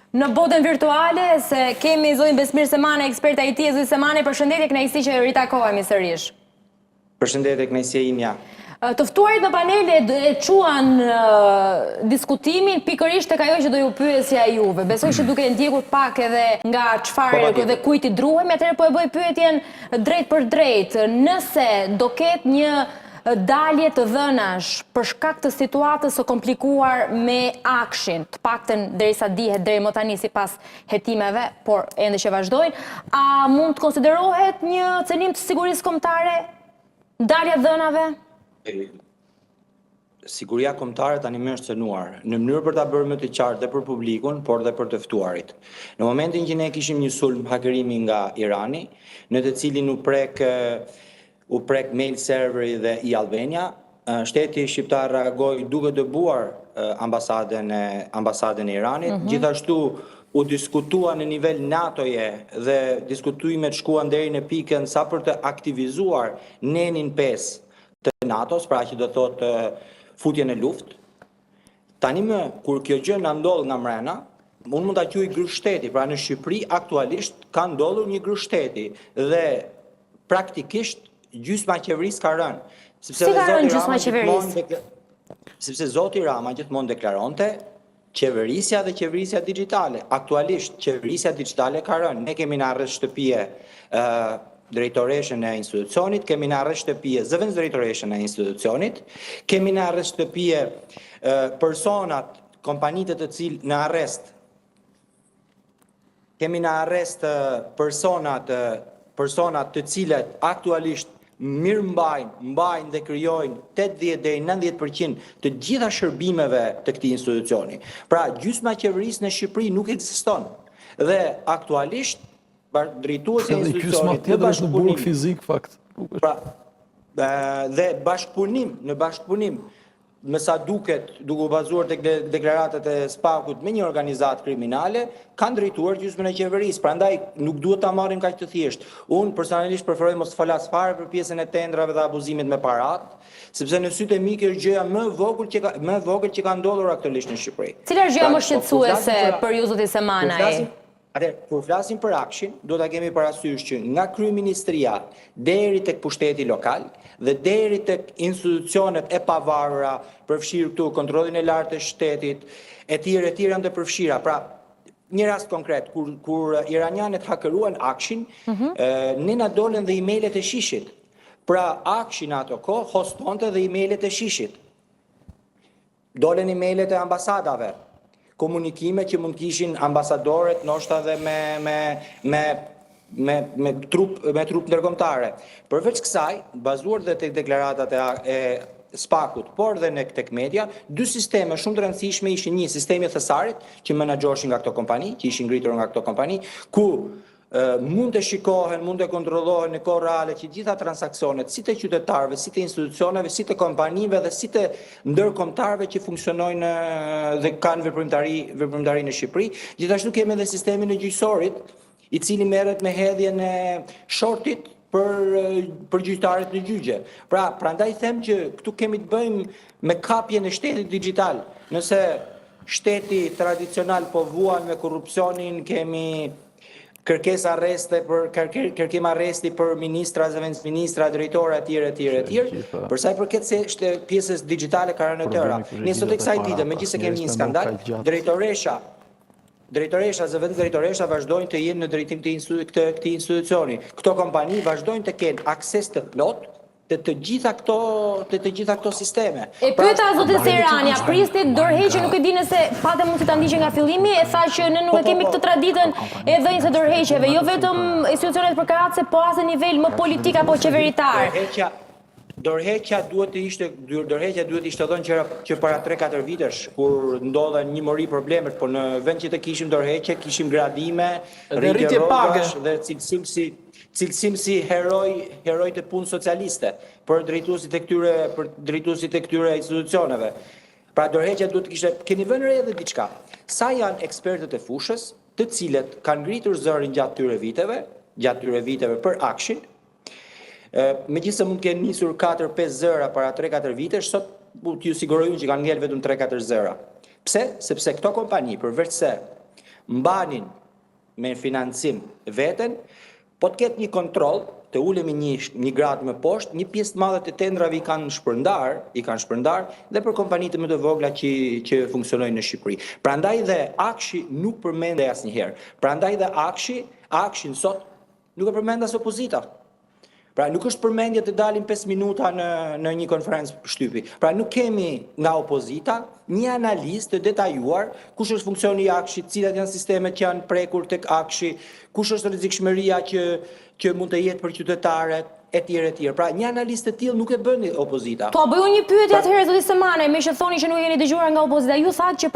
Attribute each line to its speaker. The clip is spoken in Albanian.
Speaker 1: Në botën virtuale, se kemi zonjë Besmir Semane, eksperta IT e zonjë Semane, përshëndetje, kënaqësi që ritakohemi sërish.
Speaker 2: Përshëndetje, kënaqësia imja.
Speaker 1: Të ftuarit në panele e quan diskutimin pikërisht tek ajo që do ju pyesja juve. Besoj që duke ndjekur pak edhe nga çfarë dhe kujt i druhemi, atëherë po e bëj pyetjen drejt për drejt. Nëse do ketë një dalje të dhënash për shkak të situatës së komplikuar me Akshin, të paktën derisa dihet deri më tani sipas hetimeve, por ende që vazhdojnë, a mund të konsiderohet një cënim të sigurisë kombëtare dalja e dhënave?
Speaker 2: Siguria kombëtare tani më është cënuar në mënyrë për ta bërë më të qartë dhe për publikun, por dhe për të ftuarit. Në momentin që ne kishim një sulm hakerimi nga Irani, në të cilin u prek mail serveri dhe i Albania, shteti shqiptar reagoi duke dëbuar ambasadën e Iranit, gjithashtu u diskutua në nivel NATO-je dhe diskutimet shkuan deri në pikën sa për të aktivizuar nenin 5 të NATO-s, pra që do thotë futje në luftë. Tani më, kur kjo gjë na ndodh nga mrena, unë mund ta quaj gryshteti, pra në Shqipëri aktualisht ka ndodhur një gryshteti dhe praktikisht gjysma e qeverisë ka rënë.
Speaker 1: Si ka rënë gjysma e qeverisë?
Speaker 2: Sepse zoti Rama gjithmonë deklaronte qeverisja dhe qeverisja digjitale. Aktualisht qeverisja digjitale ka rënë. Ne kemi në arrest shtëpie drejtoreshën e institucionit, kemi në arrest shtëpie zëvendës drejtoreshën e institucionit, kemi në arrest shtëpie personat, kompanitë të cilë në arrest, kemi në arrest personat të cilët aktualisht mirë mbajnë dhe krijojnë 80 deri 90% të gjitha shërbimeve të këtij institucioni. Pra, gjysma e qeverisë në Shqipëri nuk ekziston. Dhe aktualisht drejtuesi i institucionit
Speaker 3: në bashkëpunim fizik fakt.
Speaker 2: Pra, dhe në bashkëpunim, me sa duket, duke u bazuar tek deklaratat e SPAK-ut me një organizatë kriminale, kanë drejtuar gjysmën e qeverisë. Prandaj nuk duhet ta marrim kaq të thjesht. Unë personalisht preferoj mos të falas fare për pjesën e tendrave dhe abuzimit me parat, sepse në sytë e mi kjo është gjëja më vogël që ka ndodhur aktualisht në Shqipëri.
Speaker 1: Cila është gjëja më shqetësuese për ju zoti Semanaj?
Speaker 2: Kur flasim për Akshin, do ta kemi parasysh që nga kryeministria deri tek pushteti lokal dhe deri tek institucionet e pavarura, përfshirë këtu kontrollin e lartë të shtetit, etj janë të përfshira. Pra, një rast konkret, kur iranianët hakeruan Akshin, ne na dolën dhe emailët e Shishit. Pra, Akshi në ato kohë hostonte dhe emailët e Shishit. Dolen emailët e ambasadave. Komunikime që mund kishin ambasadorët ndoshta dhe me trup ndërkombëtare. Përveç kësaj, bazuar dhe tek deklaratat e SPAK-ut, por dhe tek media, dy sisteme shumë të rëndësishme ishin: një sistemi i thesarit që menaxhoheshin nga këto kompani, që ishin ngritur nga këto kompani, ku mund të shikohen, mund të kontrollohen në kohë reale që gjitha transaksionet, si të qytetarëve, si të institucioneve, si të kompanive dhe si të ndërkombëtarëve që funksionojnë dhe kanë veprimtari në Shqipëri. Gjithashtu kemi edhe sistemin e gjyqësorit, i cili merret me hedhjen e shortit për gjyqtarët në gjyqje. Pra, prandaj them që këtu kemi të bëjmë me kapjen e shtetit digjital. Nëse shteti tradicional po vuan me korrupsionin, kemi kërkesë kërkim arresti për ministra, zëvendës ministra, drejtorë etj. Për sa i përket se pjesës digjitale ka rënë tëra. Ne sot e kësaj dite, megjithëse kemi një skandal, zëvendës drejtoresha vazhdojnë të jenë në drejtim të këtij institucioni. Këto kompani vazhdojnë të kenë akses të plot të gjitha këto sisteme.
Speaker 1: E pyeta zotin Serania, pristit dorëheqje, nuk e di nëse patë mund të ta ndiqë nga fillimi, e tha që ne nuk e kemi këtë traditën e dhënies së dorëheqjeve, jo vetëm institucionet përkatëse, po as në nivel më politik apo qeveritar.
Speaker 2: Dorëheqja duhet të ishte dhënë që para 3-4 vitesh, kur ndodhen një mori problemet, por në vend që të kishim dorëheqje, kishim gradime, rritje rrogash dhe cilësim si heroj të punë socialiste për drejtuesit e këtyre institucioneve. Pra, dorëheqja duhet të kishte, keni vënë re edhe diçka. Sa janë ekspertët e fushës, të cilët kanë ngritur zërin gjatë tyre viteve për Akshin, megjithëse mund të kenë nisur 4-5 zëra para 3-4 vitesh, sot t'ju sigurojnë që kanë ngel vetëm 3-4 zëra. Pse? Sepse këto kompani, përveç se mbanin me financim veten, po të ketë një kontroll, të ulemi një gradë më poshtë, një pjesë të madhe të tendrave i kanë shpërndar dhe për kompanitë më të vogla që funksionojnë në Shqipëri. Prandaj dhe Akshi nuk përmendej asnjëherë. Prandaj dhe Akshin sot nuk e përmend as opozita. Pra nuk është përmendje të dalin 5 minuta në një konferencë shtypi. Pra nuk kemi nga opozita një analizë të detajuar kush është funksioni i Akshit, cilat janë sistemet që janë prekur tek Akshi, kush është rrezikshmëria që mund të jetë për qytetarët, etj. Pra një analizë të tillë nuk e bën opozita.
Speaker 1: Po bëju një pyetje atëherë zoti Semane, me që thoni që nuk jeni dëgjuar nga opozita. Ju thatë që